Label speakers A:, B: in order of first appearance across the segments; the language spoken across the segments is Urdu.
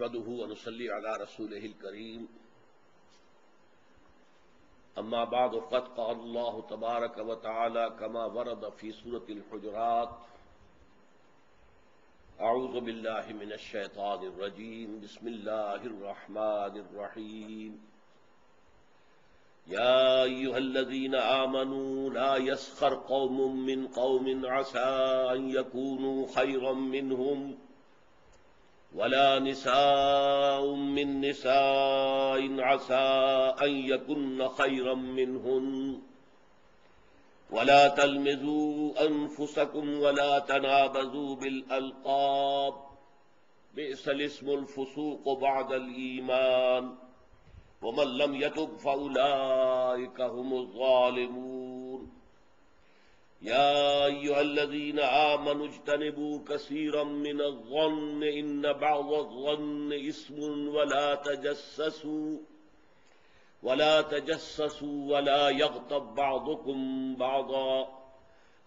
A: نحمده ونصلي على رسوله الكريم أما بعد فقد قال الله تبارك وتعالى كما ورد في سورة الحجرات أعوذ بالله من الشيطان الرجيم بسم الله الرحمن الرحيم يا أيها الذين آمنوا لا يسخر قوم من قوم عسى أن يكونوا خيرا منهم ولا نساء من نساء عسى أن يكن خيرا منهن ولا تلمزوا أنفسكم ولا تنابزوا بالألقاب بئس الاسم الفسوق بعد الإيمان ومن لم يتب فأولئك هم الظالمون يا أيها الذين آمنوا اجتنبوا كثيرا من الظن إن بعض الظن إثم ولا تجسسوا ولا يغتب بعضكم بعضا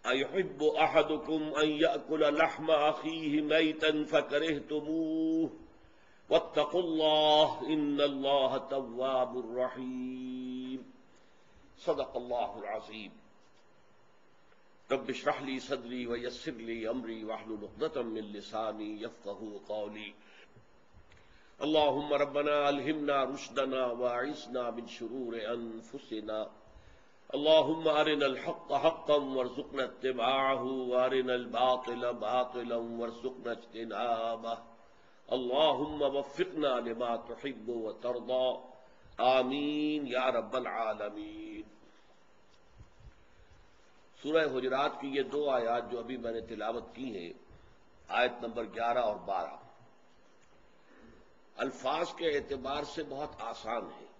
A: أيحب أحدكم أن يأكل لحم أخيه ميتا فكرهتموه واتقوا الله إن الله تواب رحيم صدق الله العظيم رب اشرح لي صدري ويسر لي امري واحلل عقدة من لساني يفقهوا قولي اللهم ربنا الهمنا رشدنا واعصمنا من شرور انفسنا اللهم ارنا الحق حقا وارزقنا اتباعه وارنا الباطل باطلا وارزقنا اجتنابه اللهم وفقنا لما تحب وترضى آمین یا رب العالمین۔ سورہ حجرات کی یہ دو آیات جو ابھی میں نے تلاوت کی ہیں، آیت نمبر 11 اور 12، الفاظ کے اعتبار سے بہت آسان ہیں۔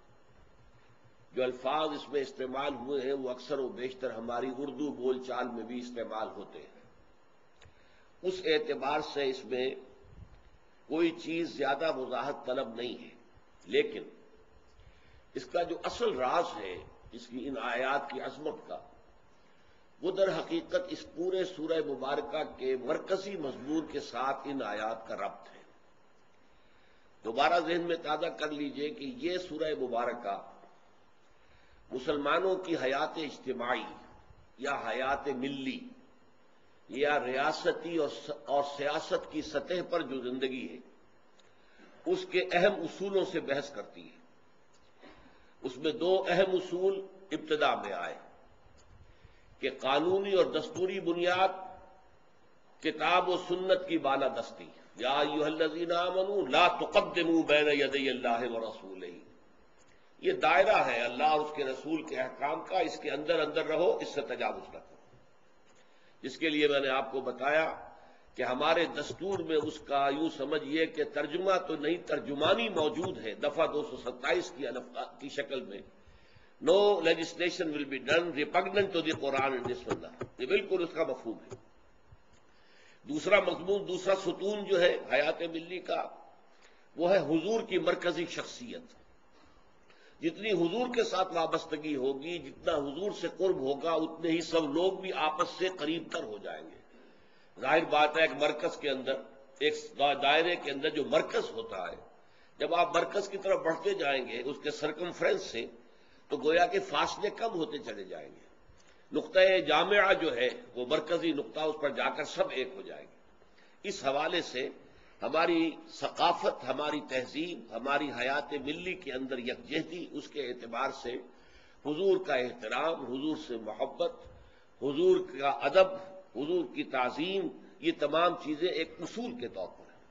A: جو الفاظ اس میں استعمال ہوئے ہیں وہ اکثر و بیشتر ہماری اردو بول چال میں بھی استعمال ہوتے ہیں، اس اعتبار سے اس میں کوئی چیز زیادہ وضاحت طلب نہیں ہے، لیکن اس کا جو اصل راز ہے اس کی ان آیات کی عظمت کا، وہ در حقیقت اس پورے سورہ مبارکہ کے مرکزی مضمون کے ساتھ ان آیات کا ربط ہے۔ دوبارہ ذہن میں تازہ کر لیجئے کہ یہ سورہ مبارکہ مسلمانوں کی حیات اجتماعی یا حیات ملی یا ریاستی اور سیاست کی سطح پر جو زندگی ہے اس کے اہم اصولوں سے بحث کرتی ہے۔ اس میں دو اہم اصول ابتدا میں آئے کہ قانونی اور دستوری بنیاد کتاب و سنت کی بالادستی، یا ایھا الذین آمنوا لا تقدموا بین یدی اللہ ورسولہ، یہ دائرہ ہے اللہ اور اس کے رسول کے احکام کا، اس کے اندر اندر رہو، اس سے تجاوز نہ کرو۔ جس کے لیے میں نے آپ کو بتایا کہ ہمارے دستور میں اس کا یوں سمجھیے کہ ترجمہ تو نہیں، ترجمانی موجود ہے دفعہ 227 کی شکل میں، no legislation will be done repugnant to the Quran and the Sunnah, یہ بالکل اس کا مفہوم ہے۔ دوسرا مضمون، دوسرا ستون جو ہے حیات ملی کا، وہ ہے حضور کی مرکزی شخصیت۔ جتنی حضور کے ساتھ وابستگی ہوگی، جتنا حضور سے قرب ہوگا، اتنے ہی سب لوگ بھی آپس سے قریب تر ہو جائیں گے۔ ظاہر بات ہے ایک مرکز کے اندر، ایک دائرے کے اندر جو مرکز ہوتا ہے، جب آپ مرکز کی طرف بڑھتے جائیں گے اس کے سرکمفرنس سے، تو گویا کہ فاصلے کم ہوتے چلے جائیں گے۔ نقطہ جامعہ جو ہے وہ مرکزی نقطہ، اس پر جا کر سب ایک ہو جائیں گے۔ اس حوالے سے ہماری ثقافت، ہماری تہذیب، ہماری حیات ملی کے اندر یکجہتی، اس کے اعتبار سے حضور کا احترام، حضور سے محبت، حضور کا ادب، حضور کی تعظیم، یہ تمام چیزیں ایک اصول کے طور پر ہیں۔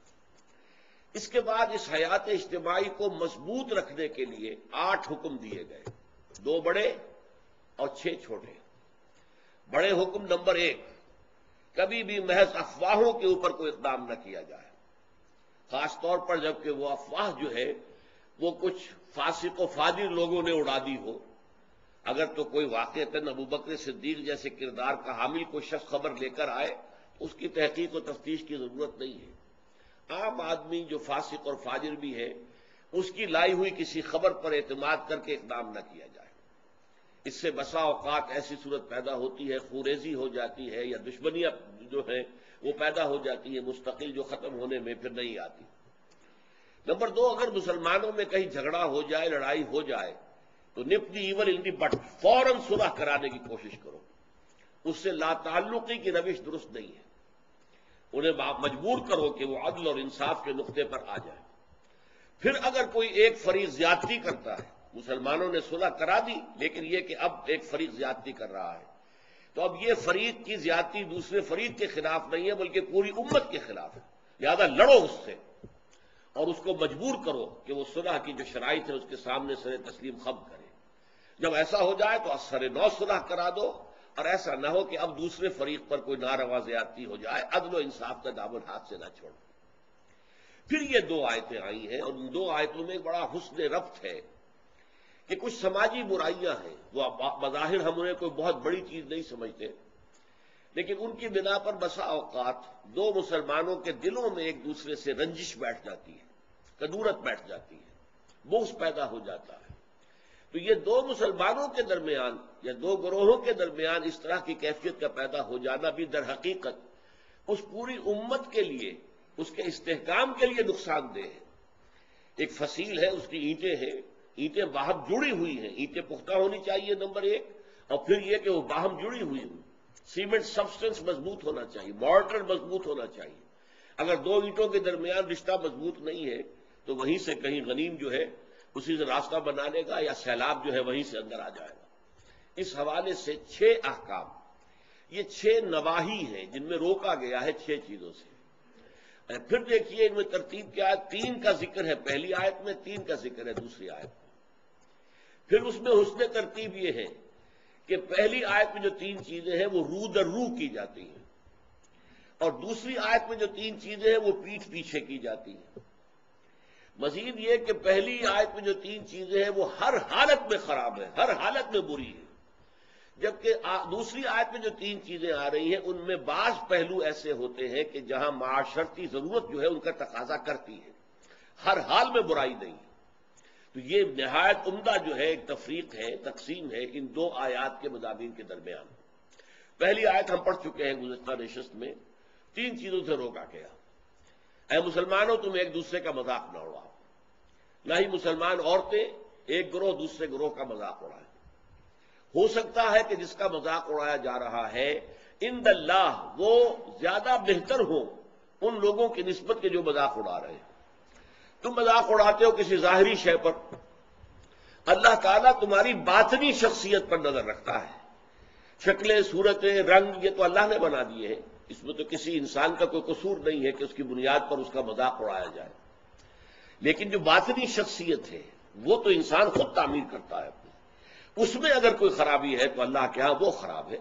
A: اس کے بعد اس حیات اجتماعی کو مضبوط رکھنے کے لیے 8 حکم دیے گئے، 2 بڑے اور 6 چھوٹے۔ بڑے حکم نمبر 1، کبھی بھی محض افواہوں کے اوپر کوئی اقدام نہ کیا جائے، خاص طور پر جب کہ وہ افواہ جو ہے وہ کچھ فاسق و فاجر لوگوں نے اڑا دی ہو۔ اگر تو کوئی واقعتاً ابوبکر صدیق جیسے کردار کا حامل کوئی شخص خبر لے کر آئے تو اس کی تحقیق و تفتیش کی ضرورت نہیں ہے۔ عام آدمی جو فاسق اور فاجر بھی ہے، اس کی لائی ہوئی کسی خبر پر اعتماد کر کے اقدام نہ کیا جائے۔ اس سے بسا اوقات ایسی صورت پیدا ہوتی ہے، خوریزی ہو جاتی ہے، یا دشمنیاں جو ہیں وہ پیدا ہو جاتی ہیں مستقل، جو ختم ہونے میں پھر نہیں آتی۔ نمبر دو، اگر مسلمانوں میں کہیں جھگڑا ہو جائے، لڑائی ہو جائے، تو نپ دی ایول ان دی بٹ، فوراً صلح کرانے کی کوشش کرو. اس سے لا تعلقی کی روش درست نہیں ہے. انہیں مجبور کرو کہ وہ عدل اور انصاف کے نقطے پر آ جائے. پھر اگر کوئی ایک فریق زیادتی کرتا ہے، مسلمانوں نے صلح کرا دی لیکن یہ کہ اب ایک فریق زیادتی کر رہا ہے، تو اب یہ فریق کی زیادتی دوسرے فریق کے خلاف نہیں ہے بلکہ پوری امت کے خلاف ہے. لہذا لڑو اس سے اور اس کو مجبور کرو کہ وہ صلح کی جو شرائط ہے اس کے سامنے سر تسلیم خم کرے. جب ایسا ہو جائے تو سر نو صلح کرا دو، اور ایسا نہ ہو کہ اب دوسرے فریق پر کوئی ناروا زیادتی ہو جائے. عدل و انصاف کا دامن ہاتھ سے نہ چھوڑو. پھر یہ دو آیتیں آئی ہیں، اور ان دو آیتوں میں ایک بڑا حسن ربط ہے کہ کچھ سماجی برائیاں ہیں، وہ بظاہر ہم انہیں کوئی بہت بڑی چیز نہیں سمجھتے، لیکن ان کی بنا پر بسا اوقات دو مسلمانوں کے دلوں میں ایک دوسرے سے رنجش بیٹھ جاتی ہے، کدورت بیٹھ جاتی ہے، بغض پیدا ہو جاتا ہے. تو یہ دو مسلمانوں کے درمیان یا دو گروہوں کے درمیان اس طرح کی کیفیت کا پیدا ہو جانا بھی در حقیقت اس پوری امت کے لیے، اس کے استحکام کے لیے نقصان دہ ہے. ایک فصیل ہے، اس کی اینٹیں ہیں، اینٹیں باہم جڑی ہوئی ہیں. اینٹیں پختہ ہونی چاہیے نمبر ایک، اور پھر یہ کہ وہ باہم جڑی ہوئی ہوں. سیمنٹ سبسٹنس مضبوط ہونا چاہیے، مارٹر مضبوط ہونا چاہیے. اگر دو اینٹوں کے درمیان رشتہ مضبوط نہیں ہے تو وہیں سے کہیں غنیم جو ہے اسی سے راستہ بنا لے گا، یا سیلاب جو ہے وہیں سے اندر آ جائے گا. اس حوالے سے 6 احکام، یہ 6 نواہی ہیں جن میں روکا گیا ہے 6 چیزوں سے. پھر دیکھیے ان میں ترتیب کیا ہے. 3 کا ذکر ہے پہلی آیت میں، 3 کا ذکر ہے دوسری آیت میں. پھر اس میں حسن ترتیب یہ ہے کہ پہلی آیت میں جو 3 چیزیں ہیں وہ رو در رو کی جاتی ہیں، اور دوسری آیت میں جو 3 چیزیں ہیں وہ پیٹھ پیچھے کی جاتی ہیں. مزید یہ کہ پہلی آیت میں جو 3 چیزیں ہیں وہ ہر حالت میں خراب ہے، ہر حالت میں بری ہے، جبکہ دوسری آیت میں جو 3 چیزیں آ رہی ہیں ان میں بعض پہلو ایسے ہوتے ہیں کہ جہاں معاشرتی ضرورت جو ہے ان کا تقاضا کرتی ہے، ہر حال میں برائی نہیں. تو یہ نہایت عمدہ جو ہے ایک تفریق ہے، تقسیم ہے ان 2 آیات کے مضامین کے درمیان. پہلی آیت ہم پڑھ چکے ہیں گزشتہ نشست میں. 3 چیزوں سے روکا گیا. اے مسلمانوں، تم ایک دوسرے کا مذاق نہ اڑاؤ. نہ ہی مسلمان عورتیں ایک گروہ دوسرے گروہ کا مذاق اڑائیں. ہو سکتا ہے کہ جس کا مذاق اڑایا جا رہا ہے عند اللہ وہ زیادہ بہتر ہو ان لوگوں کی نسبت کے جو مذاق اڑا رہے ہیں. تم مذاق اڑاتے ہو کسی ظاہری شے پر، اللہ تعالیٰ تمہاری باطنی شخصیت پر نظر رکھتا ہے. شکلیں، صورتیں، رنگ یہ تو اللہ نے بنا دیے ہیں، اس میں تو کسی انسان کا کوئی قصور نہیں ہے کہ اس کی بنیاد پر اس کا مذاق اڑایا جائے. لیکن جو باطنی شخصیت ہے وہ تو انسان خود تعمیر کرتا ہے اپنی. اس میں اگر کوئی خرابی ہے تو اللہ کے ہاں وہ خراب ہے.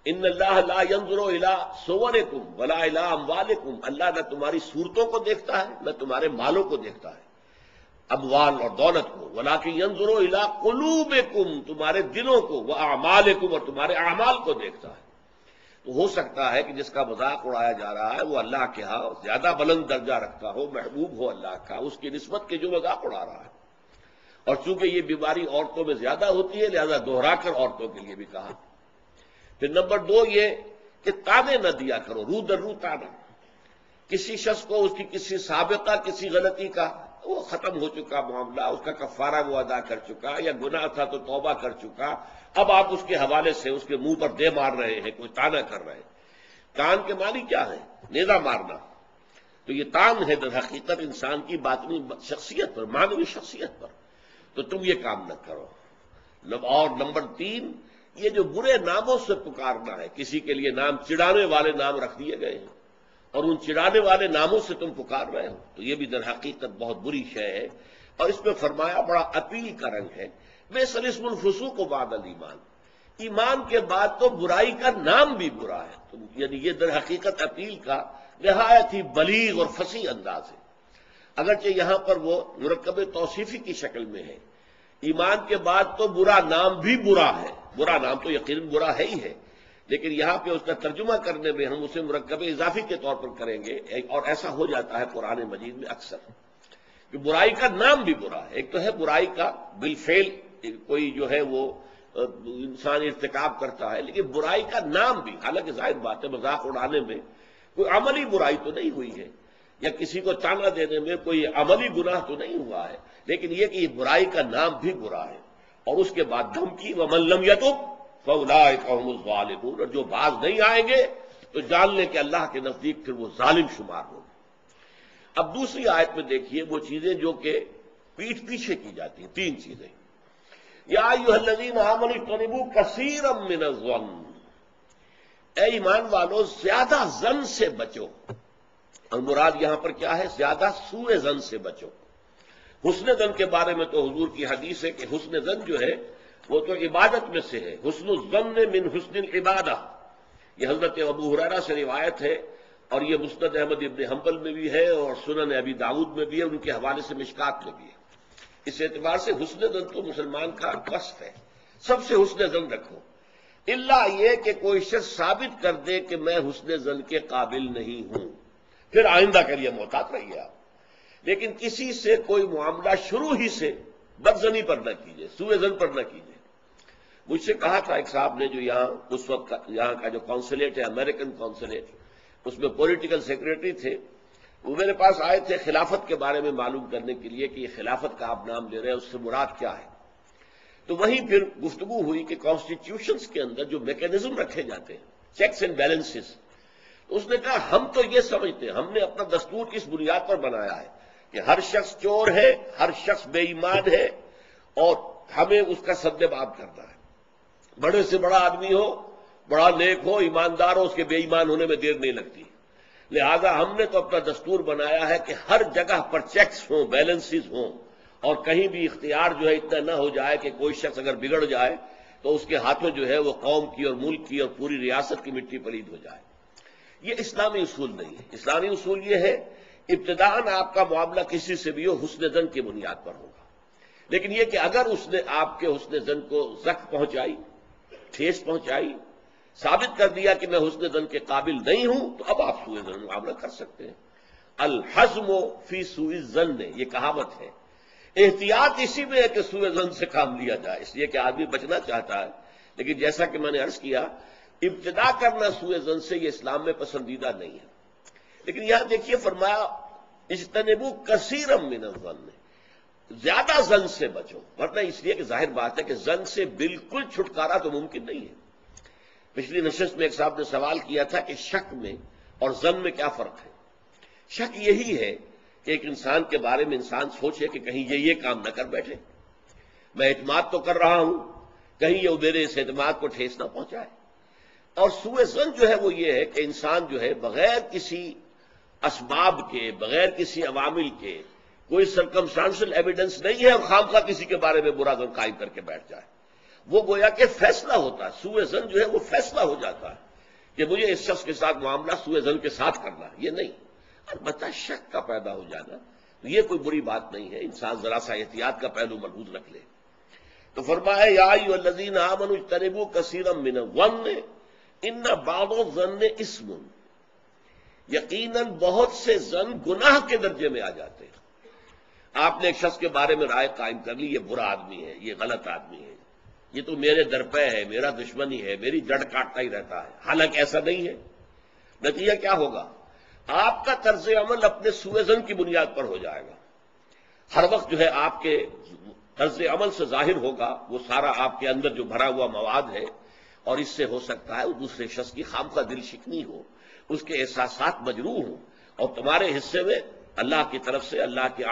A: ان اللہ لا ينظر الى صورکم ولا الى اموالکم، اللہ نہ تمہاری صورتوں کو دیکھتا ہے نہ تمہارے مالوں کو دیکھتا ہے، اموال اور دولت کو، ولکن ينظر الى قلوبکم، تمہارے دلوں کو، واعمالکم، اور تمہارے اعمال کو دیکھتا ہے. تو ہو سکتا ہے کہ جس کا مذاق اڑایا جا رہا ہے وہ اللہ کے ہاں زیادہ بلند درجہ رکھتا ہو، محبوب ہو اللہ کا، اس کی نسبت کے جو مذاق اڑا رہا ہے. اور چونکہ یہ بیماری عورتوں میں زیادہ ہوتی ہے لہذا دوہرا کر عورتوں کے لیے بھی کہا. پھر نمبر 2 یہ کہ تانے نہ دیا کرو، رو در رو تانا. کسی شخص کو اس کی کسی سابقہ کسی غلطی کا وہ ختم ہو چکا معاملہ، اس کا کفارہ وہ ادا کر چکا، یا گناہ تھا تو توبہ کر چکا، اب آپ اس کے حوالے سے اس کے منہ پر دے مار رہے ہیں، کوئی تانا کر رہے ہیں. تان کے معنی کیا ہے؟ نیزہ مارنا. تو یہ تان ہے در حقیقت انسان کی باطنی شخصیت پر، معنوی شخصیت پر. تو تم یہ کام نہ کرو. اور نمبر 3 یہ جو برے ناموں سے پکارنا ہے، کسی کے لیے نام چڑھانے والے نام رکھ دیے گئے ہیں اور ان چڑھانے والے ناموں سے تم پکار رہے ہو، تو یہ بھی در حقیقت بہت بری شے ہے. اور اس میں فرمایا بڑا اپیل کا رنگ ہے، بئس الاسم الفسوق بعد الایمان، ایمان کے بعد تو برائی کا نام بھی برا ہے. تو یعنی یہ در حقیقت اپیل کا نہایت ہی بلیغ اور فصیح انداز ہے. اگرچہ یہاں پر وہ مرکب توصیفی کی شکل میں ہے، ایمان کے بعد تو برا نام بھی برا ہے، برا نام تو یقیناً برا ہے ہی ہے، لیکن یہاں پہ اس کا ترجمہ کرنے میں ہم اسے مرکب اضافی کے طور پر کریں گے، اور ایسا ہو جاتا ہے قرآن مجید میں اکثر کہ برائی کا نام بھی برا ہے. ایک تو ہے برائی کا بالفعل کوئی جو ہے وہ انسان ارتکاب کرتا ہے، لیکن برائی کا نام بھی، حالانکہ ظاہر بات ہے مذاق اڑانے میں کوئی عملی برائی تو نہیں ہوئی ہے. یا کسی کو تانا دینے میں کوئی عملی گناہ تو نہیں ہوا ہے، لیکن یہ کہ یہ برائی کا نام بھی برا ہے، اور اس کے بعد دھمکی وَمَن لَّمْ يَتُبْ فَأُولَٰئِكَ هُمُ الظَّالِمُونَ، اور جو باز نہیں آئیں گے تو جان لیں کہ اللہ کے نزدیک پھر وہ ظالم شمار ہوں گے۔ اب دوسری آیت میں دیکھیے وہ چیزیں جو کہ پیٹھ پیچھے کی جاتی ہیں، تین چیزیں۔ یا ایھا الذین آمنوا اجتنبوا کثیرا من الظن، اے ایمان والو زیادہ ظن سے بچو، اور مراد یہاں پر کیا ہے؟ زیادہ سوء ظن سے بچو۔ حسن ظن کے بارے میں تو حضور کی حدیث ہے کہ حسن ظن جو ہے وہ تو عبادت میں سے ہے، حسن الظن من حسن العبادہ، یہ حضرت ابو ہریرہ سے روایت ہے، اور یہ مسند احمد ابن حنبل میں بھی ہے اور سنن ابی داؤد میں بھی ہے، ان کے حوالے سے مشکات میں بھی ہے۔ اس اعتبار سے حسن ظن تو مسلمان کا وصف ہے، سب سے حسن ظن رکھو، الا یہ کہ کوئی شخص ثابت کر دے کہ میں حسن ظن کے قابل نہیں ہوں، پھر آئندہ کے لیے محتاط رہیے آپ۔ لیکن کسی سے کوئی معاملہ شروع ہی سے بدظنی پر نہ کیجیے، سوء ظن پر نہ کیجیے۔ مجھ سے کہا تھا ایک صاحب نے جو یہاں اس وقت یہاں کا جو کونسلیٹ ہے، امریکن کونسلیٹ، اس میں پولیٹیکل سیکریٹری تھے، وہ میرے پاس آئے تھے خلافت کے بارے میں معلوم کرنے کے لیے کہ یہ خلافت کا آپ نام لے رہے ہیں، اس سے مراد کیا ہے۔ تو وہیں پھر گفتگو ہوئی کہ کانسٹیٹیوشنز کے اندر جو میکینزم رکھے جاتے ہیں، چیکس اینڈ بیلنسز، تو اس نے کہا ہم تو یہ سمجھتے ہیں، ہم نے اپنا دستور اس بنیاد پر بنایا ہے کہ ہر شخص چور ہے، ہر شخص بے ایمان ہے، اور ہمیں اس کا سدباب کرنا ہے۔ بڑے سے بڑا آدمی ہو، بڑا نیک ہو، ایماندار ہو، اس کے بے ایمان ہونے میں دیر نہیں لگتی۔ لہذا ہم نے تو اپنا دستور بنایا ہے کہ ہر جگہ پر چیکس ہوں، بیلنسز ہوں، اور کہیں بھی اختیار جو ہے اتنا نہ ہو جائے کہ کوئی شخص اگر بگڑ جائے تو اس کے ہاتھوں جو ہے وہ قوم کی اور ملک کی اور پوری ریاست کی مٹی پلید ہو جائے۔ یہ اسلامی اصول نہیں ہے۔ اسلامی اصول یہ ہے ابتداءً آپ کا معاملہ کسی سے بھی ہو حسن ظن کی بنیاد پر ہوگا، لیکن یہ کہ اگر اس نے آپ کے حسن ظن کو زخم پہنچائی، ٹھیس پہنچائی، ثابت کر دیا کہ میں حسن ظن کے قابل نہیں ہوں، تو اب آپ سوء ظن معاملہ کر سکتے ہیں۔ الحزم فی سوء الظن، یہ کہاوت ہے۔ احتیاط اسی میں ہے کہ سوء ظن سے کام لیا جائے، اس لیے کہ آدمی بچنا چاہتا ہے، لیکن جیسا کہ میں نے عرض کیا ابتدا کرنا سوء ظن سے یہ اسلام میں پسندیدہ نہیں ہے۔ لیکن یہاں دیکھیے فرمایا اجتنبوا کثیرا من الظن، زیادہ ظن سے بچو، ورنہ اس لیے کہ ظاہر بات ہے کہ ظن سے بالکل چھٹکارا تو ممکن نہیں ہے۔ پچھلی نشست میں ایک صاحب نے سوال کیا تھا کہ شک میں اور ظن میں کیا فرق ہے؟ شک یہی ہے کہ ایک انسان کے بارے میں انسان سوچے کہ کہیں یہ کام نہ کر بیٹھے، میں اعتماد تو کر رہا ہوں، کہیں یہ میرے اس اعتماد کو ٹھیس نہ پہنچائے۔ اور سوء ظن جو ہے وہ یہ ہے کہ انسان جو ہے بغیر کسی اسباب کے، بغیر کسی عوامل کے، کوئی سرکمسٹانشل ایویڈنس نہیں ہے اور خامخواہ کسی کے بارے میں برا ظن قائم کر کے بیٹھ جائے، وہ گویا کہ فیصلہ ہوتا ہے۔ سوء ظن جو ہے وہ فیصلہ ہو جاتا ہے کہ مجھے اس شخص کے ساتھ معاملہ سوء ظن کے ساتھ کرنا ہے، یہ نہیں۔ البتہ شک کا پیدا ہو جانا یہ کوئی بری بات نہیں ہے، انسان ذرا سا احتیاط کا پہلو ملحوظ رکھ لے۔ تو فرمایا یا ایھا الذین آمنوا اجتنبوا کثیرا من الظن ان بعض الظن اثم، یقیناً بہت سے ظن گناہ کے درجے میں آ جاتے ہیں۔ آپ نے ایک شخص کے بارے میں رائے قائم کر لی، یہ برا آدمی ہے، یہ غلط آدمی ہے، یہ تو میرے درپے ہے، میرا دشمنی ہے، میری جڑ کاٹتا ہی رہتا ہے، حالانکہ ایسا نہیں ہے۔ نتیجہ کیا ہوگا؟ آپ کا طرز عمل اپنے سوء ظن کی بنیاد پر ہو جائے گا۔ ہر وقت جو ہے آپ کے طرز عمل سے ظاہر ہوگا وہ سارا آپ کے اندر جو بھرا ہوا مواد ہے، اور اس سے ہو سکتا ہے دوسرے شخص کی خامخواہ دل شکنی ہو، اس کے احساسات مجروح ہوں، اور تمہارے حصے میں اللہ کی طرف سے، اللہ کی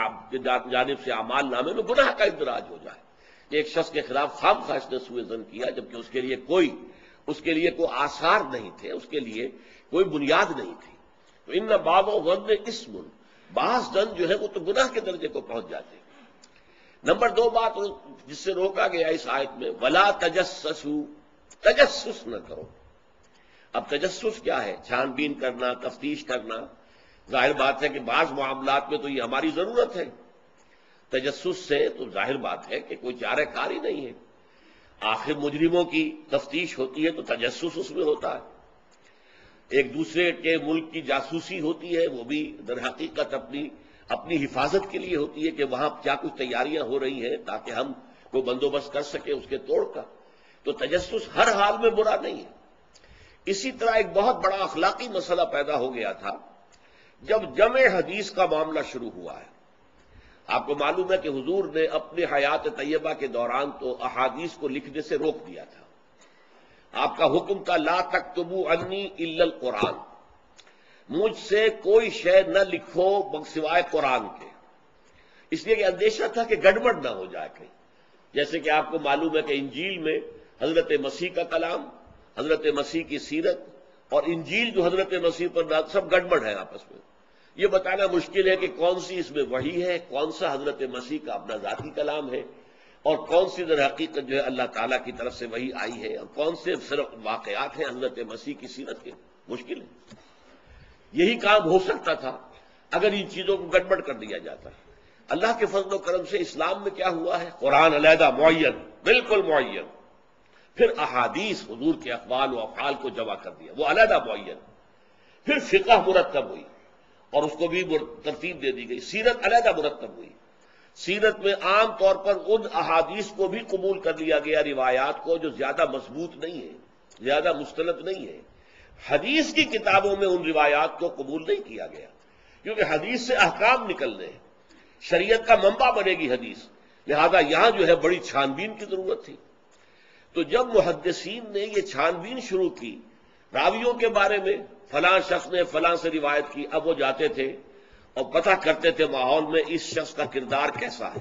A: جانب سے اعمال نامے میں گناہ کا اندراج ہو جائے۔ ایک شخص کے خلاف خامخواہ اس نے سوء ظن کیا جبکہ اس کے لیے کوئی آثار نہیں تھے، اس کے لیے کوئی بنیاد نہیں تھی۔ تو ان بعض الظن اثم، بعض ظن جو ہے وہ تو گناہ کے درجے کو پہنچ جاتے ہیں۔ نمبر 2 بات جس سے روکا گیا اس آیت میں، ولا تجسسوا، تجسس نہ کرو۔ اب تجسس کیا ہے؟ چھان بین کرنا، تفتیش کرنا۔ ظاہر بات ہے کہ بعض معاملات میں تو یہ ہماری ضرورت ہے، تجسس سے تو ظاہر بات ہے کہ کوئی چارہ کار ہی نہیں ہے۔ آخر مجرموں کی تفتیش ہوتی ہے تو تجسس اس میں ہوتا ہے، ایک دوسرے کے ملک کی جاسوسی ہوتی ہے، وہ بھی در حقیقت اپنی حفاظت کے لیے ہوتی ہے کہ وہاں کیا کچھ تیاریاں ہو رہی ہیں تاکہ ہم کو بندوبست کر سکے اس کے توڑ کا۔ تو تجسس ہر حال میں برا نہیں ہے۔ اسی طرح ایک بہت بڑا اخلاقی مسئلہ پیدا ہو گیا تھا جب جمع حدیث کا معاملہ شروع ہوا ہے، آپ کو معلوم ہے کہ حضور نے اپنی حیات طیبہ کے دوران تو احادیث کو لکھنے سے روک دیا تھا۔ آپ کا حکم تھا لا تکتبوا عنی الا القرآن، مجھ سے کوئی شے نہ لکھو سوائے قرآن کے، اس لیے کہ اندیشہ تھا کہ گڑبڑ نہ ہو جائے کہیں۔ جیسے کہ آپ کو معلوم ہے کہ انجیل میں حضرت مسیح کا کلام، حضرت مسیح کی سیرت اور انجیل جو حضرت مسیح پر نازل سب گڑبڑ ہے آپس میں۔ یہ بتانا مشکل ہے کہ کون سی اس میں وحی ہے، کون سا حضرت مسیح کا اپنا ذاتی کلام ہے، اور کون سی در حقیقت جو ہے اللہ تعالیٰ کی طرف سے وحی آئی ہے، اور کون سے صرف واقعات ہیں حضرت مسیح کی سیرت کے۔ مشکل ہے۔ یہی کام ہو سکتا تھا اگر ان چیزوں کو گڑبڑ کر دیا جاتا۔ اللہ کے فضل و کرم سے اسلام میں کیا ہوا ہے، قرآن علیحدہ معین، بالکل معین، پھر احادیث حضور کے اقوال و افعال کو جمع کر دیا، وہ علیحدہ معین، پھر فقہ مرتب ہوئی اور اس کو بھی ترتیب دے دی گئی، سیرت علیحدہ مرتب ہوئی۔ سیرت میں عام طور پر ان احادیث کو بھی قبول کر لیا گیا، روایات کو جو زیادہ مضبوط نہیں ہے، زیادہ مستند نہیں ہے۔ حدیث کی کتابوں میں ان روایات کو قبول نہیں کیا گیا، کیونکہ حدیث سے احکام نکلنے ہیں، شریعت کا منبع بنے گی حدیث، لہذا یہاں جو ہے بڑی چھان بین کی ضرورت تھی۔ تو جب محدثین نے یہ چھان بین شروع کی راویوں کے بارے میں، فلاں شخص نے فلاں سے روایت کی، اب وہ جاتے تھے اور پتہ کرتے تھے ماحول میں اس شخص کا کردار کیسا ہے،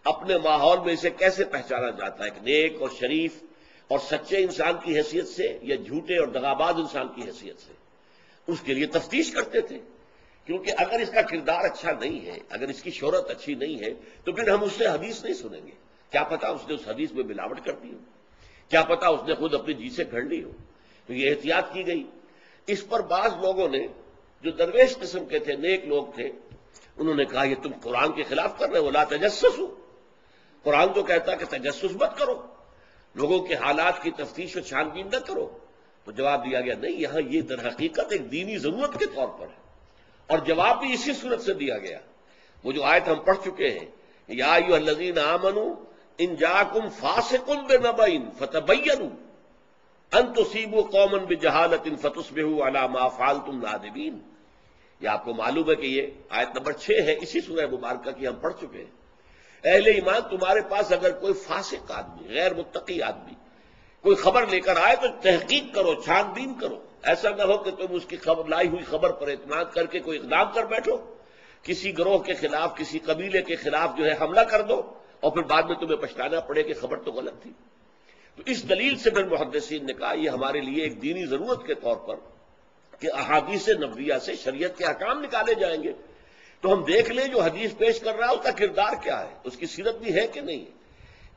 A: اپنے ماحول میں اسے کیسے پہچانا جاتا ہے، ایک نیک اور شریف اور سچے انسان کی حیثیت سے یا جھوٹے اور دغاباز انسان کی حیثیت سے، اس کے لیے تفتیش کرتے تھے۔ کیونکہ اگر اس کا کردار اچھا نہیں ہے، اگر اس کی شہرت اچھی نہیں ہے، تو پھر ہم اس سے حدیث نہیں سنیں گے۔ کیا پتا اس نے اس حدیث میں ملاوٹ کر دی ہو، کیا پتا اس نے خود اپنی جی سے گھڑ لی ہو۔ تو یہ احتیاط کی گئی۔ اس پر بعض لوگوں نے جو درویش قسم کے تھے، نیک لوگ تھے، انہوں نے کہا یہ تم قرآن کے خلاف کر رہے ہو، لا تجسسوا، قرآن تو کہتا ہے کہ تجسس مت کرو، لوگوں کے حالات کی تفتیش و چھان بین نہ کرو۔ تو جواب دیا گیا نہیں، یہاں یہ در حقیقت ایک دینی ضرورت کے طور پر ہے، اور جواب بھی اسی صورت سے دیا گیا۔ وہ جو آیت ہم پڑھ چکے ہیں، یا ایھا الذین آمنوا ان جاءکم فاسق بنبأ فتبینوا ان تصیبوا قوما بجہالۃ فتصبحوا علی ما فعلتم نادمین۔ یہ آپ کو معلوم ہے کہ یہ آیت نمبر 6 ہے، اسی سورہ مبارکہ کی ہم پڑھ چکے ہیں۔ اہل ایمان، تمہارے پاس اگر کوئی فاسق آدمی، غیر متقی آدمی کوئی خبر لے کر آئے تو تحقیق کرو، چھان بین کرو۔ ایسا نہ ہو کہ تم اس کی خبر لائی ہوئی خبر پر اعتماد کر کے کوئی اقدام کر بیٹھو، کسی گروہ کے خلاف، کسی قبیلے کے خلاف جو ہے حملہ کر دو، اور پھر بعد میں تمہیں پچھتانا پڑے کہ خبر تو غلط تھی۔ تو اس دلیل سے پھر محدثین نے کہا یہ ہمارے لیے ایک دینی ضرورت کے طور پر کہ احادیث نبویہ سے شریعت کے احکام نکالے جائیں گے، تو ہم دیکھ لیں جو حدیث پیش کر رہا ہے اس کا کردار کیا ہے، اس کی سیرت بھی ہے کہ نہیں۔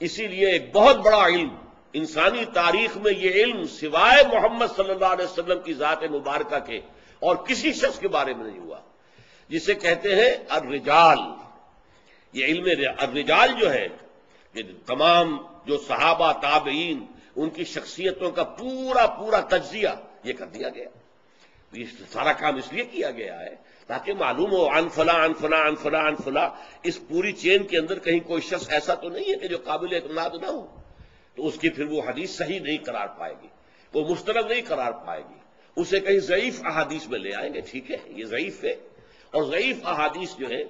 A: اسی لیے ایک بہت بڑا علم انسانی تاریخ میں، یہ علم سوائے محمد صلی اللہ علیہ وسلم کی ذات مبارکہ کے اور کسی شخص کے بارے میں نہیں ہوا، جسے کہتے ہیں الرجال۔ یہ علم الرجال جو ہے، کہ تمام جو صحابہ تابعین ان کی شخصیتوں کا پورا تجزیہ یہ کر دیا گیا۔ یہ سارا کام اس لیے کیا گیا ہے تاکہ معلوم ہو عن فلاں عن فلاں عن فلاں عن فلاں، اس پوری چین کے اندر کہیں کوئی شخص ایسا تو نہیں ہے کہ جو قابل اعتماد نہ ہو، تو اس کی پھر وہ حدیث صحیح نہیں قرار پائے گی، وہ مستند نہیں قرار پائے گی، اسے کہیں ضعیف احادیث میں لے آئیں گے۔ ٹھیک ہے، یہ ضعیف ہے، اور ضعیف احادیث جو ہے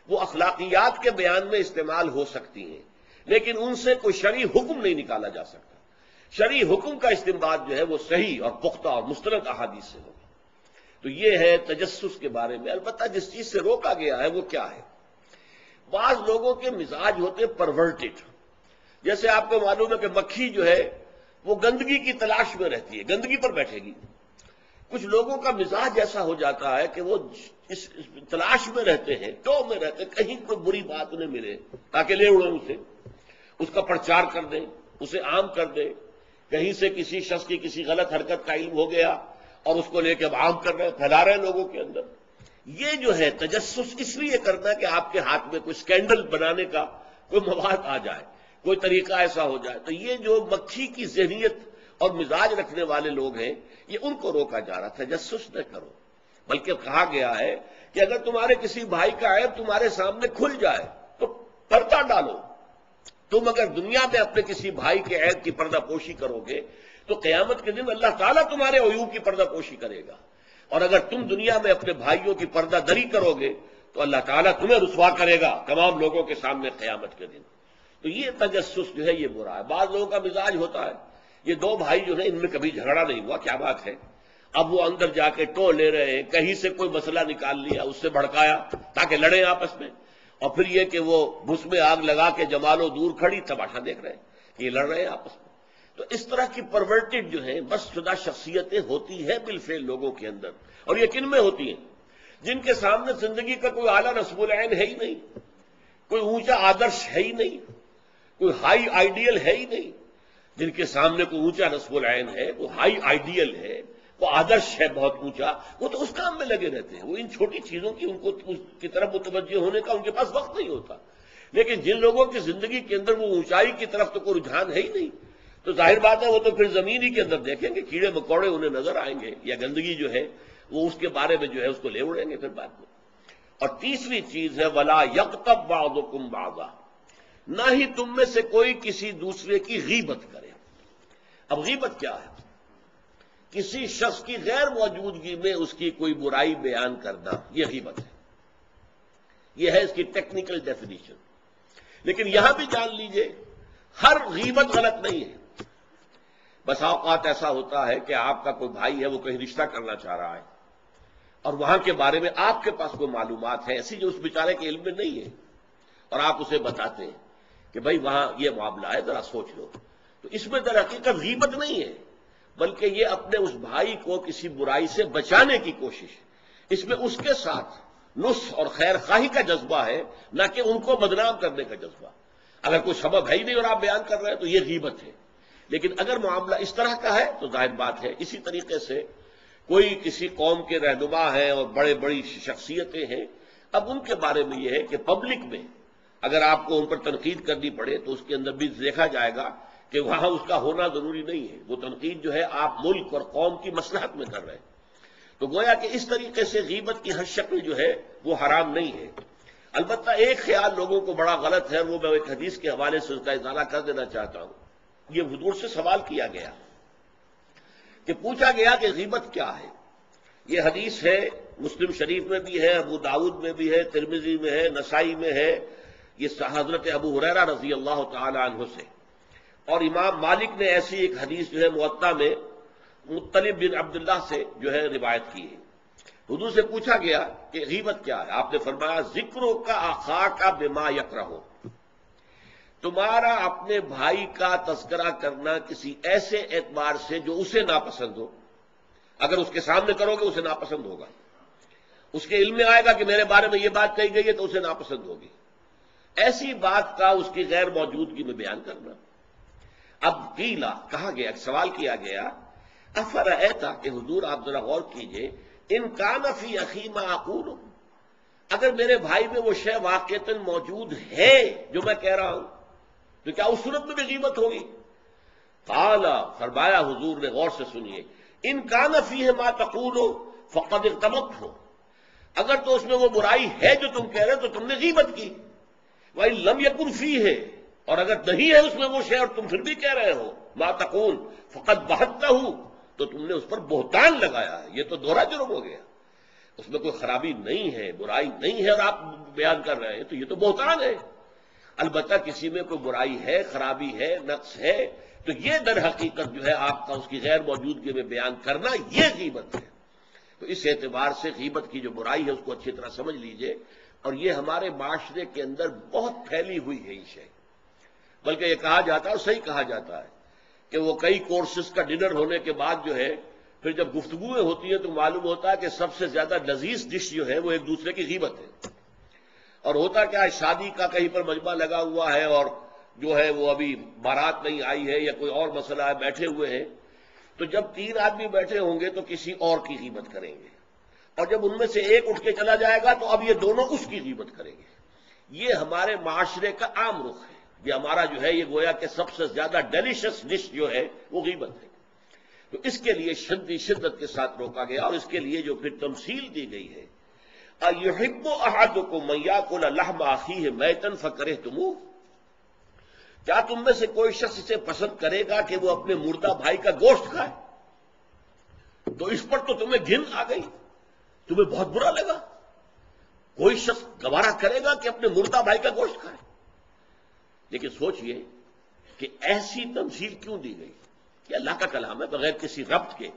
A: وہ اخلاقیات کے بیان میں استعمال ہو سکتی ہیں، لیکن ان سے کوئی شرعی حکم نہیں نکالا جا سکتا۔ شرعی حکم کا استنباط جو ہے وہ صحیح اور پختہ اور مستند احادیث سے ہوگا۔ تو یہ ہے تجسس کے بارے میں۔ البتہ جس چیز سے روکا گیا ہے وہ کیا ہے، بعض لوگوں کے مزاج ہوتے پرورٹڈ، جیسے آپ کو معلوم ہے کہ مکھی جو ہے وہ گندگی کی تلاش میں رہتی ہے، گندگی پر بیٹھے گی۔ کچھ لوگوں کا مزاج ایسا ہو جاتا ہے کہ وہ اس تلاش میں رہتے ہیں، ٹو میں رہتے ہیں، کہیں کوئی بری بات انہیں ملے تاکہ لے اڑیں اسے، اس کا پرچار کر دیں، اسے عام کر دیں۔ کہیں سے کسی شخص کی کسی غلط حرکت کا علم ہو گیا اور اس کو لے کے اب عام کر رہے ہیں، پھیلا رہے ہیں لوگوں کے اندر۔ یہ جو ہے تجسس اس لیے کرنا کہ آپ کے ہاتھ میں کوئی سکینڈل بنانے کا کوئی مواد آ جائے، کوئی طریقہ ایسا ہو جائے۔ تو یہ جو مکھی کی ذہنیت اور مزاج رکھنے والے لوگ ہیں، یہ ان کو روکا جا رہا، تجسس نہ کرو۔ بلکہ کہا گیا ہے کہ اگر تمہارے کسی بھائی کا عیب تمہارے سامنے کھل جائے تو پردہ ڈالو۔ تم اگر دنیا میں اپنے کسی بھائی کے عیب کی پردہ پوشی کرو گے تو قیامت کے دن اللہ تعالیٰ تمہارے عیوب کی پردہ پوشی کرے گا۔ اور اگر تم دنیا میں اپنے بھائیوں کی پردہ دری کرو گے تو اللہ تعالیٰ تمہیں رسوا کرے گا تمام لوگوں کے سامنے قیامت کے دن۔ تو یہ تجسس جو ہے یہ برا ہے۔ بعض لوگوں کا مزاج ہوتا ہے، یہ دو بھائی جو ہیں ان میں کبھی جھگڑا نہیں ہوا، کیا بات ہے، اب وہ اندر جا کے ٹو لے رہے ہیں، کہیں سے کوئی مسئلہ نکال لیا، اس سے بھڑکایا تاکہ لڑیں آپس میں، اور پھر یہ کہ وہ بھس میں آگ لگا کے جمالو دور کھڑی تماشا دیکھ رہے ہیں کہ یہ لڑ رہے ہیں آپس میں۔ تو اس طرح کی پرورٹڈ جو ہیں بس شدہ شخصیتیں ہوتی ہیں بالفعل لوگوں کے اندر، اور یہ کن میں ہوتی ہیں؟ جن کے سامنے زندگی کا کوئی اعلیٰ نصب العین ہے ہی نہیں، کوئی اونچا آدرش ہے ہی نہیں، کوئی ہائی آئیڈیل ہے ہی نہیں۔ جن کے سامنے کوئی اونچا نصب العین ہے، کوئی ہائی آئیڈیل ہے، وہ آدرش ہے بہت اونچا، وہ تو اس کام میں لگے رہتے ہیں، وہ ان چھوٹی چیزوں کی ان کو اس کی طرف متوجہ ہونے کا ان کے پاس وقت نہیں ہوتا۔ لیکن جن لوگوں کی زندگی کے اندر وہ اونچائی کی طرف تو کوئی رجحان ہے ہی نہیں، تو ظاہر بات ہے وہ تو پھر زمین ہی کے اندر دیکھیں گے، کیڑے مکوڑے انہیں نظر آئیں گے، یا گندگی جو ہے وہ اس کے بارے میں جو ہے اس کو لے اڑیں گے پھر بعد میں۔ اور تیسری چیز ہے وَلَا يَغْتَبْ بَعْضُكُمْ بَعْضًا، نہ ہی تم میں سے کوئی کسی دوسرے کی غیبت کرے۔ اب غیبت کیا ہے؟ کسی شخص کی غیر موجودگی میں اس کی کوئی برائی بیان کرنا، یہ غیبت ہے، یہ ہے اس کی ٹیکنیکل ڈیفینیشن۔ لیکن یہاں بھی جان لیجئے ہر غیبت غلط نہیں ہے۔ بس اوقات ایسا ہوتا ہے کہ آپ کا کوئی بھائی ہے، وہ کہیں رشتہ کرنا چاہ رہا ہے، اور وہاں کے بارے میں آپ کے پاس کوئی معلومات ہے ایسی جو اس بیچارے کے علم میں نہیں ہے، اور آپ اسے بتاتے ہیں کہ بھائی وہاں یہ معاملہ ہے، ذرا سوچ لو۔ تو اس میں در حقیقت غیبت نہیں ہے، بلکہ یہ اپنے اس بھائی کو کسی برائی سے بچانے کی کوشش ہے۔ اس میں اس کے ساتھ نصح اور خیر خواہی کا جذبہ ہے، نہ کہ ان کو بدنام کرنے کا جذبہ۔ اگر کوئی سبب ہے ہی نہیں اور آپ بیان کر رہے ہیں تو یہ غیبت ہے۔ لیکن اگر معاملہ اس طرح کا ہے تو ظاہر بات ہے اسی طریقے سے کوئی کسی قوم کے رہنما ہیں اور بڑی شخصیتیں ہیں، اب ان کے بارے میں یہ ہے کہ پبلک میں اگر آپ کو ان پر تنقید کرنی پڑے تو اس کے اندر بھی دیکھا جائے گا کہ وہاں اس کا ہونا ضروری نہیں ہے، وہ تنقید جو ہے آپ ملک اور قوم کی مصلحت میں کر رہے ہیں۔ تو گویا کہ اس طریقے سے غیبت کی ہر شکل جو ہے وہ حرام نہیں ہے۔ البتہ ایک خیال لوگوں کو بڑا غلط ہے، وہ میں ایک حدیث کے حوالے سے اس کا ازالہ کر دینا چاہتا ہوں۔ یہ حضور سے سوال کیا گیا کہ پوچھا گیا کہ غیبت کیا ہے۔ یہ حدیث ہے، مسلم شریف میں بھی ہے، ابو داؤد میں بھی ہے، ترمذی میں ہے، نسائی میں ہے، یہ حضرت ابو ہریرہ رضی اللہ تعالی عنہ سے۔ اور امام مالک نے ایسی ایک حدیث جو ہے موطا میں مطلب بن عبداللہ سے جو ہے روایت کی ہے۔ حضور سے پوچھا گیا کہ غیبت کیا ہے، آپ نے فرمایا ذکروں کا اخاک بما یکرہ، تمہارا اپنے بھائی کا تذکرہ کرنا کسی ایسے اعتبار سے جو اسے ناپسند ہو۔ اگر اس کے سامنے کرو گے اسے ناپسند ہوگا، اس کے علم میں آئے گا کہ میرے بارے میں یہ بات کہی گئی ہے تو اسے ناپسند ہوگی۔ ایسی بات کا اس کی غیر موجودگی میں بیان کرنا۔ اب قیلا کہا گیا، سوال کیا گیا افرأیتا کہ حضور آپ ذرا غور کیجئے، ان کان فی اخی ما اقول، اگر میرے بھائی میں وہ شے واقعتاً موجود ہے جو میں کہہ رہا ہوں تو کیا اس صورت میں بھی غیبت ہوگی؟ قال، فرمایا حضور نے، غور سے سنیے، ان کان فیہ ما تقول فقد اغتبت، اگر تو اس میں وہ برائی ہے جو تم کہہ رہے تو تم نے غیبت کی، وَإِن لَمْ يَكُنْ فِيهِ، اور اگر نہیں ہے اس میں وہ شے اور تم پھر بھی کہہ رہے ہو ما تقول فقد بہتہ، تو تم نے اس پر بہتان لگایا ہے، یہ تو دوہرا جرم ہو گیا۔ اس میں کوئی خرابی نہیں ہے، برائی نہیں ہے اور آپ بیان کر رہے ہیں تو یہ تو بہتان ہے۔ البتہ کسی میں کوئی برائی ہے، خرابی ہے، نقص ہے، تو یہ در حقیقت جو ہے آپ کا اس کی غیر موجودگی میں بیان کرنا یہ غیبت ہے۔ تو اس اعتبار سے غیبت کی جو برائی ہے اس کو اچھی طرح سمجھ لیجئے، اور یہ ہمارے معاشرے کے اندر بہت پھیلی ہوئی ہے یہ شے، بلکہ یہ کہا جاتا ہے اور صحیح کہا جاتا ہے کہ وہ کئی کورسز کا ڈنر ہونے کے بعد جو ہے پھر جب گفتگویں ہوتی ہیں تو معلوم ہوتا ہے کہ سب سے زیادہ لذیذ ڈش جو ہے وہ ایک دوسرے کی غیبت ہے۔ اور ہوتا کیا ہے، شادی کا کہیں پر مجمع لگا ہوا ہے اور جو ہے وہ ابھی بارات نہیں آئی ہے یا کوئی اور مسئلہ ہے، بیٹھے ہوئے ہیں، تو جب 3 آدمی بیٹھے ہوں گے تو کسی اور کی غیبت کریں گے، اور جب ان میں سے ایک اٹھ کے چلا جائے گا تو اب یہ دونوں اس کی غیبت کریں گے۔ یہ ہمارے معاشرے کا عام رخ ہے، یہ ہمارا جو ہے یہ گویا کہ سب سے زیادہ ڈیلیشس ڈش جو ہے وہ غیبت ہے۔ تو اس کے لیے شدت کے ساتھ روکا گیا، اور اس کے لیے جو پھر تمثیل دی گئی ہے، اَيُحِبُّ أَحَدُكُم مَّن يَأْكُلَ لَحْمَ أَخِيهِ مَيْتًا فَكَرِهْتُمُوهُ، کیا تم میں سے کوئی شخص اسے پسند کرے گا کہ وہ اپنے مردہ بھائی کا گوشت کھائے؟ تو اس پر تو تمہیں گھن آ گئی۔ تمہیں بہت برا لگا؟ کوئی شخص گوارا کرے گا کہ اپنے مردہ بھائی کا گوشت کھائے؟ لیکن سوچئے کہ ایسی تمثیل کیوں دی گئی؟ کہ اللہ کا کلام ہے، بغیر کسی ربط کے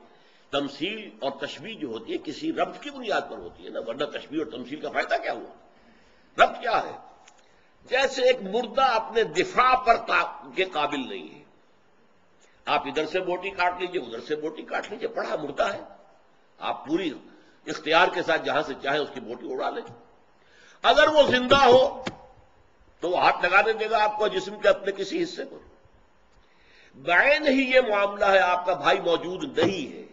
A: تمثیل اور تشبیہ جو ہوتی ہے کسی ربط کی بنیاد پر ہوتی ہے نا، ورنہ تشبیہ اور تمثیل کا فائدہ کیا ہوا؟ ربط کیا ہے؟ جیسے ایک مردہ اپنے دفاع پر کے قابل نہیں ہے، آپ ادھر سے بوٹی کاٹ لیجئے، ادھر سے بوٹی کاٹ لیجئے، پڑا مردہ ہے، آپ پوری اختیار کے ساتھ جہاں سے چاہیں اس کی بوٹی اڑا لیں۔ اگر وہ زندہ ہو تو وہ ہاتھ لگانے دے گا آپ کو جسم کے اپنے کسی حصے پر۔ بعین ہی یہ معاملہ ہے، آپ کا بھائی موجود نہیں ہے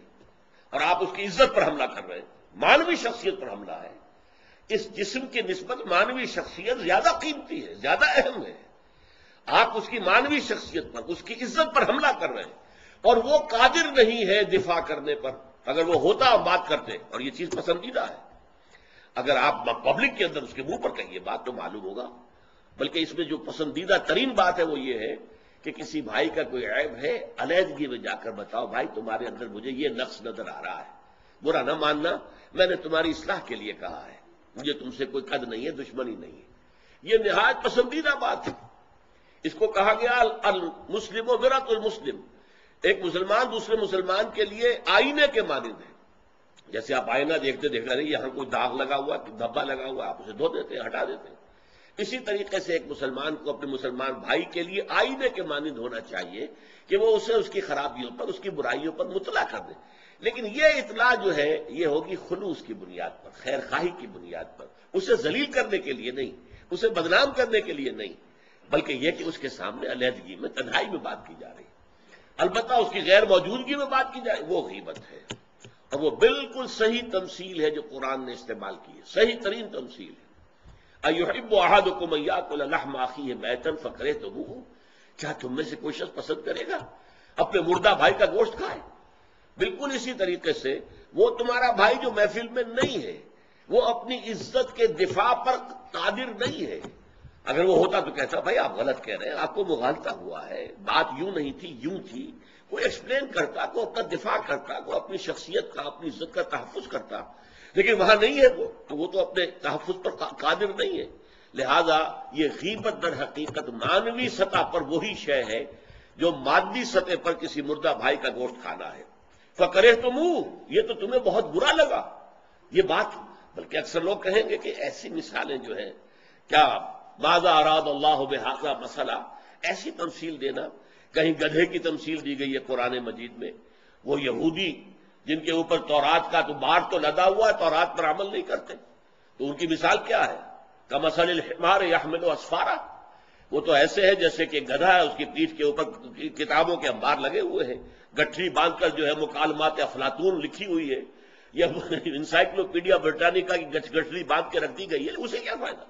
A: اور آپ اس کی عزت پر حملہ کر رہے ہیں، مانوی شخصیت پر حملہ ہے۔ اس جسم کی نسبت مانوی شخصیت زیادہ قیمتی ہے، زیادہ اہم ہے۔ آپ اس کی مانوی شخصیت پر، اس کی عزت پر حملہ کر رہے ہیں اور وہ قادر نہیں ہے دفاع کرنے پر۔ اگر وہ ہوتا اور بات کرتے، اور یہ چیز پسندیدہ ہے، اگر آپ پبلک کے اندر اس کے منہ پر کہیے بات تو معلوم ہوگا، بلکہ اس میں جو پسندیدہ ترین بات ہے وہ یہ ہے کہ کسی بھائی کا کوئی عیب ہے، علیحدگی میں جا کر بتاؤ، بھائی تمہارے اندر مجھے یہ نقص نظر آ رہا ہے، برا نہ ماننا، میں نے تمہاری اصلاح کے لیے کہا ہے، مجھے تم سے کوئی قد نہیں ہے، دشمنی نہیں ہے۔ یہ نہایت پسندیدہ بات ہے۔ اس کو کہا گیا المسلم و مرۃ المسلم، ایک مسلمان دوسرے مسلمان کے لیے آئینے کے مانند ہے۔ جیسے آپ آئینہ دیکھتے رہے، یہاں کوئی داغ لگا ہوا، دھبا لگا ہوا، آپ اسے دھو دیتے ہیں، ہٹا دیتے ہیں۔ اسی طریقے سے ایک مسلمان کو اپنے مسلمان بھائی کے لیے آئینے کے مانند ہونا چاہیے کہ وہ اسے اس کی خرابیوں پر، اس کی برائیوں پر مطلع کر دے۔ لیکن یہ اطلاع جو ہے یہ ہوگی خلوص کی بنیاد پر، خیر خواہی کی بنیاد پر، اسے ذلیل کرنے کے لیے نہیں، اسے بدنام کرنے کے لیے نہیں، بلکہ یہ کہ اس کے سامنے علیحدگی میں، تنہائی میں بات کی جا رہی ہے۔ البتہ اس کی غیر موجودگی میں بات کی جائے وہ غیبت ہے، اور وہ بالکل صحیح تمثیل ہے جو قرآن نے استعمال کی ہے، صحیح ترین تمثیل ہے۔ اَيُحِبُّ أَحَدُكُمْ أَن يَأْكُلَ لَحْمَ أَخِيهِ مَيْتًا فَكَرِهْتُمُوهُ، کیا تم میں سے کوئی شخص پسند کرے گا اپنے مردہ بھائی کا گوشت کھائے؟ بالکل اسی طریقے سے وہ تمہارا بھائی جو محفل میں نہیں ہے، وہ اپنی عزت کے دفاع پر قادر نہیں ہے۔ اگر وہ ہوتا تو کہتا بھائی آپ غلط کہہ رہے ہیں، آپ کو مغالطہ ہوا ہے، بات یوں نہیں تھی، یوں تھی، کوئی ایکسپلین کرتا، کوئی اپنا دفاع کرتا، کوئی اپنی شخصیت کا، اپنی عزت کا تحفظ کرتا، لیکن وہاں نہیں ہے وہ تو اپنے تحفظ پر قادر نہیں ہے۔ لہذا یہ غیبت در حقیقت مانوی سطح پر وہی شے ہے جو مادی سطح پر کسی مردہ بھائی کا گوشت کھانا ہے۔ فَكَرِهْتُمُوهُ، یہ تو تمہیں بہت برا لگا یہ بات۔ بلکہ اکثر لوگ کہیں گے کہ ایسی مثالیں جو ہیں، کیا ماذا اراد اللہ بہذا مسئلہ، ایسی تمثیل دینا، کہیں گدھے کی تمثیل دی گئی ہے قرآن مجید میں، وہ یہودی جن کے اوپر تورات کا تو بار تو لدا ہوا ہے، تورات پر عمل نہیں کرتے، تو ان کی مثال کیا ہے؟ کمثل الحمار یحمل اسفارا، وہ تو ایسے ہے جیسے کہ گدھا ہے، اس کی پیٹھ کے اوپر کتابوں کے انبار لگے ہوئے ہیں، گٹھری باندھ کر جو ہے مکالمات افلاطون لکھی ہوئی ہے، یا انسائکلوپیڈیا برٹانیکا کی گٹھری باندھ کے رکھ دی گئی ہے، اسے کیا فائدہ؟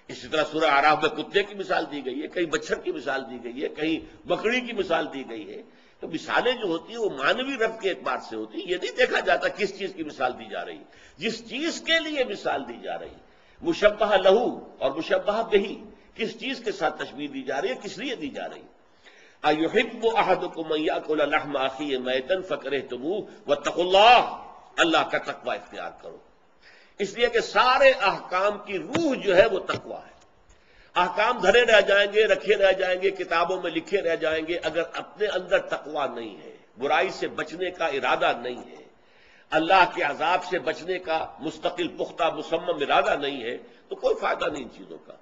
A: اسی طرح سورہ اعراف میں کتے کی مثال دی گئی ہے، کہیں بچھڑ کی مثال دی گئی ہے، کہیں بکری کی مثال دی گئی ہے۔ تو مثالیں جو ہوتی ہیں وہ مانوی رب کے اعتبار سے ہوتی ہیں، یہ نہیں دیکھا جاتا کس چیز کی مثال دی جا رہی ہے۔ جس چیز کے لیے مثال دی جا رہی ہے، مشبہ لہو اور مشبہ بہی، کس چیز کے ساتھ تشبیہ دی جا رہی ہے، کس لیے دی جا رہی ہے۔ اَيُحِبُّ أَحَدُكُمْ أَن يَأْكُلَ لَحْمَ أَخِيهِ مَيْتًا فَكَرِهْتُمُوهُ وَاتَّقُوا اللَّهَ، اللہ کا تقوی اختیار کرو۔ اس لیے کہ سارے احکام کی روح جو ہے وہ تقوی ہے۔ احکام دھرے رہ جائیں گے، رکھے رہ جائیں گے، کتابوں میں لکھے رہ جائیں گے، اگر اپنے اندر تقوی نہیں ہے، برائی سے بچنے کا ارادہ نہیں ہے، اللہ کے عذاب سے بچنے کا مستقل پختہ مصمم ارادہ نہیں ہے، تو کوئی فائدہ نہیں ان چیزوں کا۔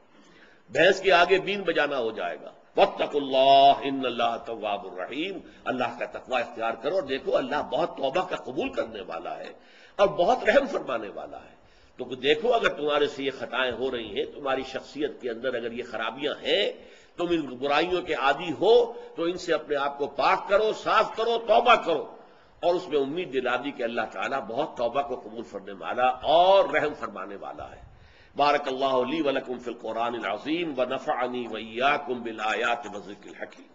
A: بھینس کے آگے بین بجانا ہو جائے گا۔ واتقوا اللہ ان اللہ تواب الرحیم، اللہ کا تقوی اختیار کرو اور دیکھو اللہ بہت توبہ کا قبول کرنے والا ہے اور بہت رحم فرمانے والا ہے۔ تو دیکھو اگر تمہارے سے یہ خطائیں ہو رہی ہیں، تمہاری شخصیت کے اندر اگر یہ خرابیاں ہیں، تم ان برائیوں کے عادی ہو، تو ان سے اپنے آپ کو پاک کرو، صاف کرو، توبہ کرو، اور اس میں امید دلا دی کہ اللہ تعالیٰ بہت توبہ کو قبول فرمانے والا اور رحم فرمانے والا ہے۔ بارک اللہ لی ولکم فی القرآن العظیم ونفعنی وإیاکم بالآیات والذکر الحکیم۔